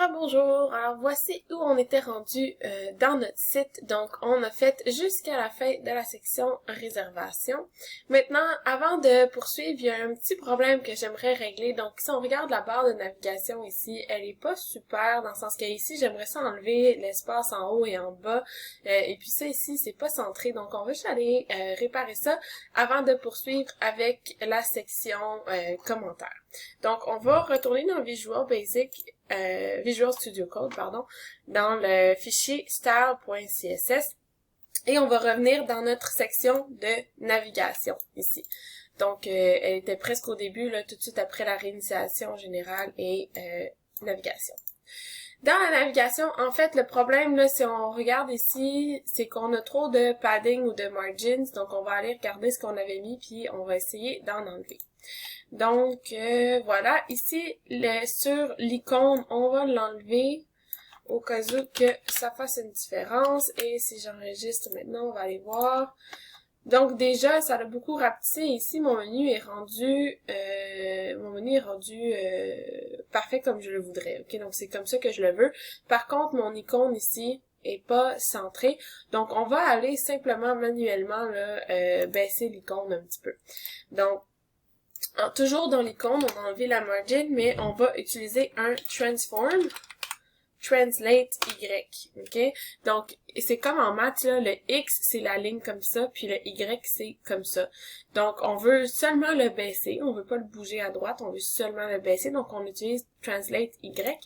Rebonjour, alors voici où on était rendu dans notre site. Donc on a fait jusqu'à la fin de la section réservation. Maintenant, avant de poursuivre, il y a un petit problème que j'aimerais régler. Donc si on regarde la barre de navigation ici, elle est pas super dans le sens que ici j'aimerais ça enlever l'espace en haut et en bas. Et puis ça ici c'est pas centré, donc on va juste aller réparer ça avant de poursuivre avec la section commentaires. Donc on va retourner dans Visual Basic. Visual Studio Code, dans le fichier style.css et on va revenir dans notre section de navigation ici. Donc, elle était presque au début, là, tout de suite après la réinitialisation générale et navigation. Dans la navigation, en fait, le problème, là, si on regarde ici, c'est qu'on a trop de padding ou de margins, donc on va aller regarder ce qu'on avait mis, puis on va essayer d'en enlever. Donc, voilà, ici, sur l'icône, on va l'enlever au cas où que ça fasse une différence. Et si j'enregistre maintenant, on va aller voir. Donc, déjà, ça a beaucoup rapetissé. Ici, mon menu est rendu parfait comme je le voudrais. Ok, donc c'est comme ça que je le veux. Par contre, mon icône ici est pas centrée. Donc, on va aller simplement manuellement là, baisser l'icône un petit peu. Donc, toujours dans l'icône, on a enlevé la margin, mais on va utiliser un transform, translate Y, ok? Donc, c'est comme en maths, là, le X, c'est la ligne comme ça, puis le Y, c'est comme ça. Donc, on veut seulement le baisser, on veut pas le bouger à droite, on veut seulement le baisser, donc on utilise translate Y,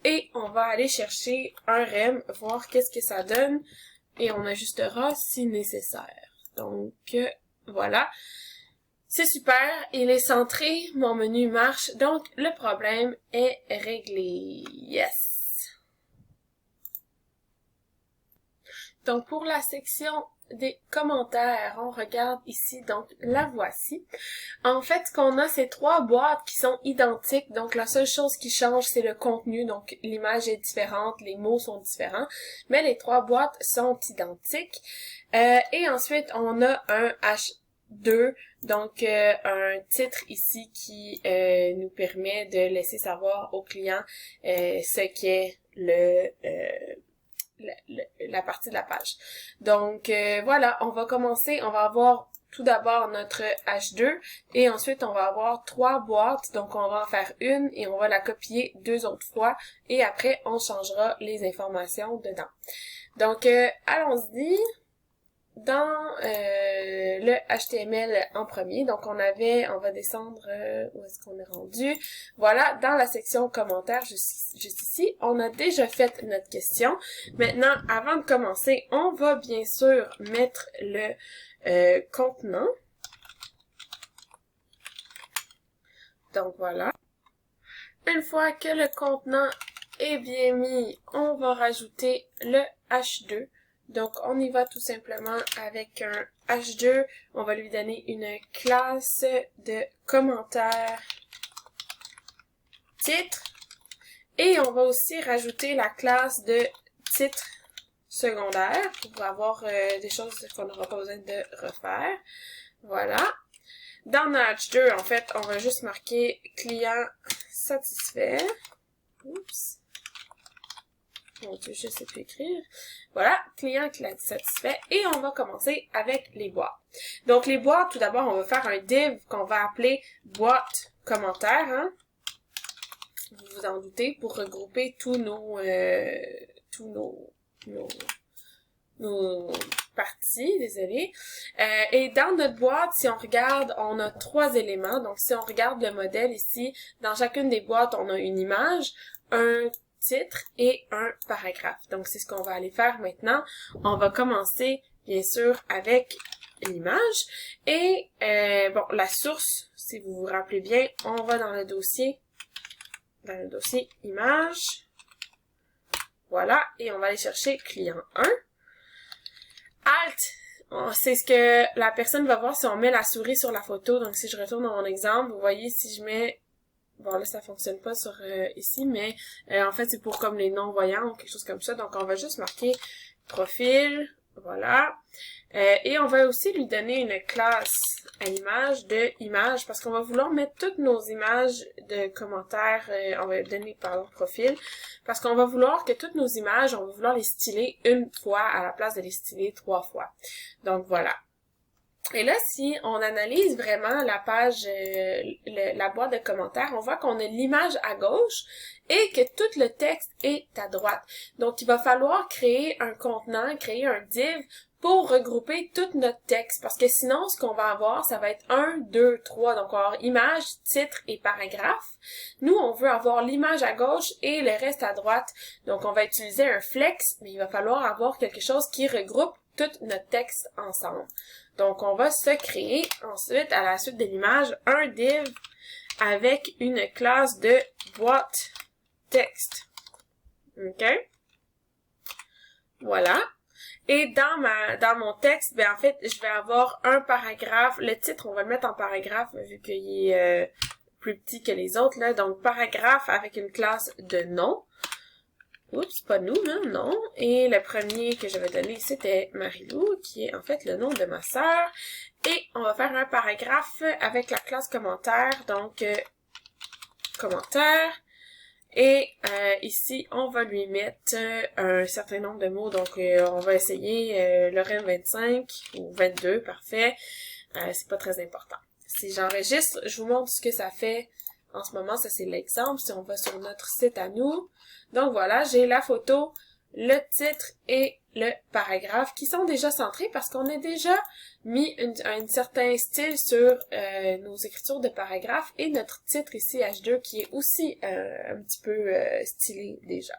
et on va aller chercher un rem, voir qu'est-ce que ça donne, et on ajustera si nécessaire. Donc, voilà. C'est super, il est centré, mon menu marche, donc le problème est réglé. Yes! Donc pour la section des commentaires, on regarde ici, donc la voici. En fait, ce qu'on a, c'est trois boîtes qui sont identiques, donc la seule chose qui change, c'est le contenu, donc l'image est différente, les mots sont différents, mais les trois boîtes sont identiques. Et ensuite, on a un H2, donc un titre ici qui nous permet de laisser savoir au client ce qu'est la partie de la page. Donc voilà, on va commencer, on va avoir tout d'abord notre H2 et ensuite on va avoir trois boîtes, donc on va en faire une et on va la copier deux autres fois et après on changera les informations dedans. Donc allons-y dans le HTML en premier. Donc on va descendre, où est-ce qu'on est rendu? Voilà, dans la section commentaires, juste ici, on a déjà fait notre question. Maintenant, avant de commencer, on va bien sûr mettre le contenant. Donc voilà. Une fois que le contenant est bien mis, on va rajouter le H2. Donc, on y va tout simplement avec un H2. On va lui donner une classe de commentaire titre. Et on va aussi rajouter la classe de titre secondaire pour avoir des choses qu'on n'aura pas besoin de refaire. Voilà. Dans notre H2, en fait, on va juste marquer client satisfait. Oups. Mon Dieu, je sais plus écrire. Voilà, client satisfait. Et on va commencer avec les boîtes. Donc, les boîtes, tout d'abord, on va faire un div qu'on va appeler boîte commentaire, hein. Vous vous en doutez, pour regrouper tous nos parties, désolé. Et dans notre boîte, si on regarde, on a trois éléments. Donc, si on regarde le modèle ici, dans chacune des boîtes, on a une image, un titre et un paragraphe. Donc, c'est ce qu'on va aller faire maintenant. On va commencer, bien sûr, avec l'image. Et, bon, la source, si vous vous rappelez bien, on va dans le dossier image. Voilà. Et on va aller chercher client 1. Alt, c'est ce que la personne va voir si on met la souris sur la photo. Donc, si je retourne dans mon exemple, vous voyez, si je mets... Bon, là, ça fonctionne pas sur ici, mais en fait, c'est pour comme les non-voyants ou quelque chose comme ça. Donc, on va juste marquer profil, Voilà. Et on va aussi lui donner une classe à image de image parce qu'on va vouloir mettre toutes nos images de commentaires, on va donner pardon profil, parce qu'on va vouloir que toutes nos images, on va vouloir les styler une fois à la place de les styler 3 fois. Donc voilà. Et là, si on analyse vraiment la page, la boîte de commentaires, on voit qu'on a l'image à gauche et que tout le texte est à droite. Donc, il va falloir créer un contenant, créer un div pour regrouper tout notre texte. Parce que sinon, ce qu'on va avoir, ça va être 1, 2, 3. Donc, on va avoir image, titre et paragraphe. Nous, on veut avoir l'image à gauche et le reste à droite. Donc, on va utiliser un flex, mais il va falloir avoir quelque chose qui regroupe tout notre texte ensemble. Donc, on va se créer ensuite, à la suite de l'image, un div avec une classe de boîte texte. OK? Voilà. Et dans mon texte, ben en fait, je vais avoir un paragraphe. Le titre, on va le mettre en paragraphe vu qu'il est plus petit que les autres, là. Donc, paragraphe avec une classe de nom. Oups, pas nous, hein, non. Et le premier que j'avais donné, c'était Marilou, qui est en fait le nom de ma sœur. Et on va faire un paragraphe avec la classe commentaire, donc commentaire. Et ici, on va lui mettre un certain nombre de mots, donc on va essayer Lorraine 25 ou 22, parfait. C'est pas très important. Si j'enregistre, je vous montre ce que ça fait. En ce moment, ça c'est l'exemple. Si on va sur notre site à nous, donc voilà, j'ai la photo, le titre et le paragraphe qui sont déjà centrés parce qu'on a déjà mis un certain style sur nos écritures de paragraphe et notre titre ici H2 qui est aussi un petit peu stylé déjà.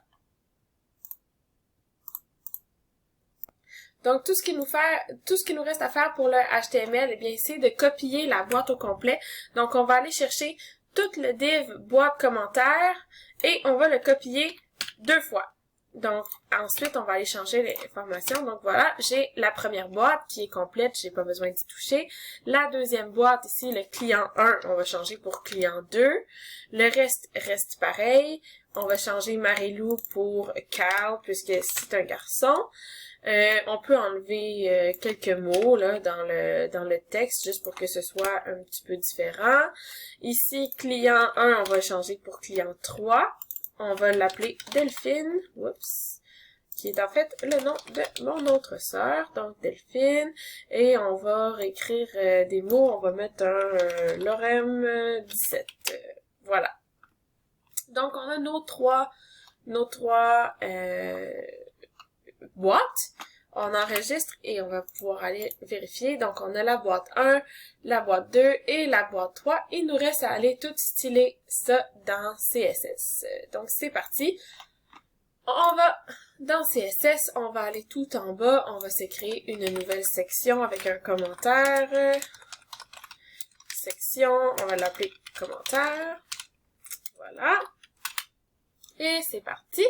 Donc, tout ce qui nous reste à faire pour le HTML, eh bien, c'est de copier la boîte au complet. Donc, on va aller chercher tout le div boîte commentaire et on va le copier 2 fois. Donc, ensuite, on va aller changer les informations. Donc, voilà, j'ai la première boîte qui est complète, j'ai pas besoin d'y toucher. La deuxième boîte, ici, le client 1, on va changer pour client 2. Le reste pareil. On va changer Marilou pour Carl, puisque c'est un garçon. On peut enlever quelques mots là dans le texte juste pour que ce soit un petit peu différent. Ici, client 1, on va changer pour client 3. On va l'appeler Delphine, oups, qui est en fait le nom de mon autre sœur, donc Delphine. Et on va réécrire des mots, on va mettre un Lorem 17. Voilà. Donc, on a nos trois boîte, on enregistre et on va pouvoir aller vérifier. Donc, on a la boîte 1, la boîte 2 et la boîte 3. Il nous reste à aller tout styler ça dans CSS. Donc, c'est parti. On va dans CSS, on va aller tout en bas. On va se créer une nouvelle section avec un commentaire. Section, on va l'appeler commentaire. Voilà. Et c'est parti.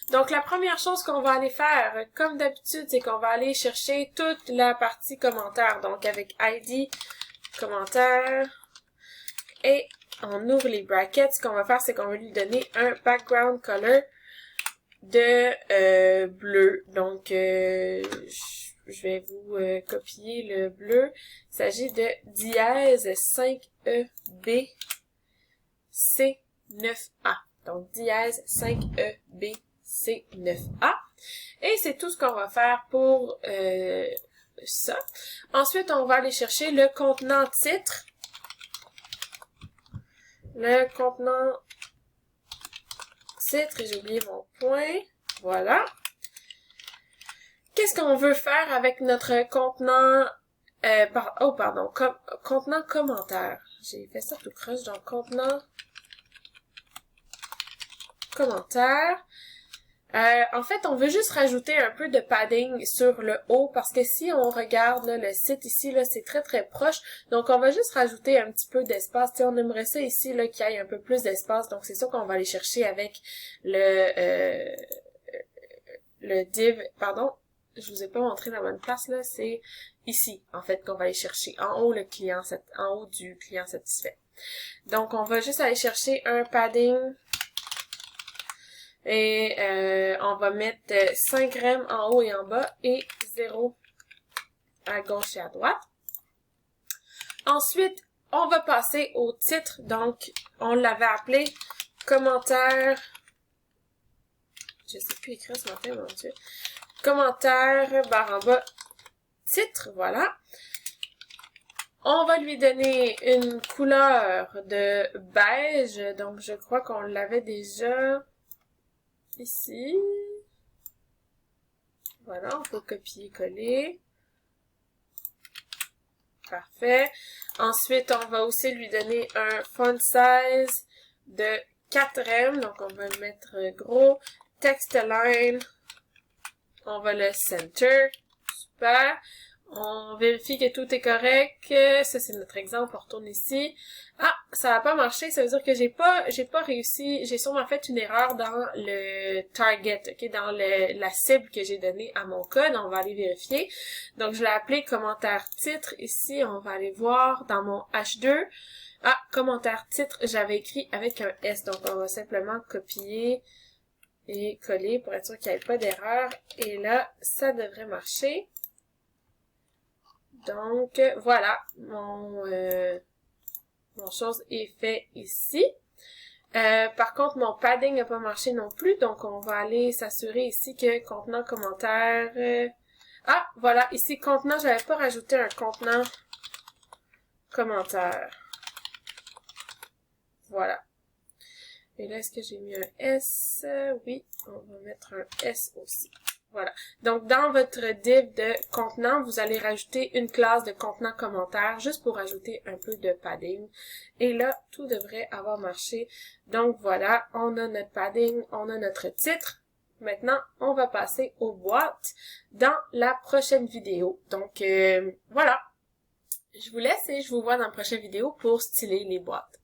Donc, la première chose qu'on va aller faire, comme d'habitude, c'est qu'on va aller chercher toute la partie commentaire. Donc, avec ID, commentaire, et on ouvre les brackets. Ce qu'on va faire, c'est qu'on va lui donner un background color de bleu. Donc, je vais vous copier le bleu. Il s'agit de dièse 5EB C9A. Donc, dièse 5EB C9A. Et c'est tout ce qu'on va faire pour ça. Ensuite, on va aller chercher le contenant titre. Le contenant titre, et j'ai oublié mon point. Voilà. Qu'est-ce qu'on veut faire avec notre contenant... contenant commentaire. J'ai fait ça tout croche, donc contenant commentaire. En fait, on veut juste rajouter un peu de padding sur le haut parce que si on regarde là, le site ici, là, c'est très très proche. Donc, on va juste rajouter un petit peu d'espace. Tu sais, on aimerait ça ici là qu'il y ait un peu plus d'espace. Donc, c'est ça qu'on va aller chercher avec le div. Pardon, je vous ai pas montré la bonne place là. C'est ici, en fait, qu'on va aller chercher. En haut, en haut du client satisfait. Donc, on va juste aller chercher un padding. Et on va mettre 5 rem en haut et en bas et 0 à gauche et à droite. Ensuite, on va passer au titre. Donc, on l'avait appelé commentaire. Je sais plus écrire ce matin, mon Dieu. Commentaire, barre en bas, titre, voilà. On va lui donner une couleur de beige. Donc, je crois qu'on l'avait déjà ici. Voilà, on peut copier-coller. Parfait. Ensuite, on va aussi lui donner un font size de 4M. Donc, on va le mettre gros. Text line. On va le center. Super. On vérifie que tout est correct. Ça, c'est notre exemple. On retourne ici. Ah, ça n'a pas marché. Ça veut dire que j'ai pas réussi. J'ai sûrement fait une erreur dans le target, ok, dans la cible que j'ai donnée à mon code. On va aller vérifier. Donc, je l'ai appelé commentaire titre. Ici, on va aller voir dans mon H2. Ah, commentaire titre, j'avais écrit avec un S. Donc, on va simplement copier et coller pour être sûr qu'il n'y ait pas d'erreur. Et là, ça devrait marcher. Donc, voilà, mon chose est fait ici. Par contre, mon padding n'a pas marché non plus, donc on va aller s'assurer ici que contenant commentaire... Ah, voilà, ici, contenant, j'avais pas rajouté un contenant commentaire. Voilà. Et là, est-ce que j'ai mis un S? Oui, on va mettre un S aussi. Voilà. Donc, dans votre div de contenant, vous allez rajouter une classe de contenant commentaire juste pour ajouter un peu de padding. Et là, tout devrait avoir marché. Donc, voilà, on a notre padding, on a notre titre. Maintenant, on va passer aux boîtes dans la prochaine vidéo. Donc, voilà. Je vous laisse et je vous vois dans la prochaine vidéo pour styler les boîtes.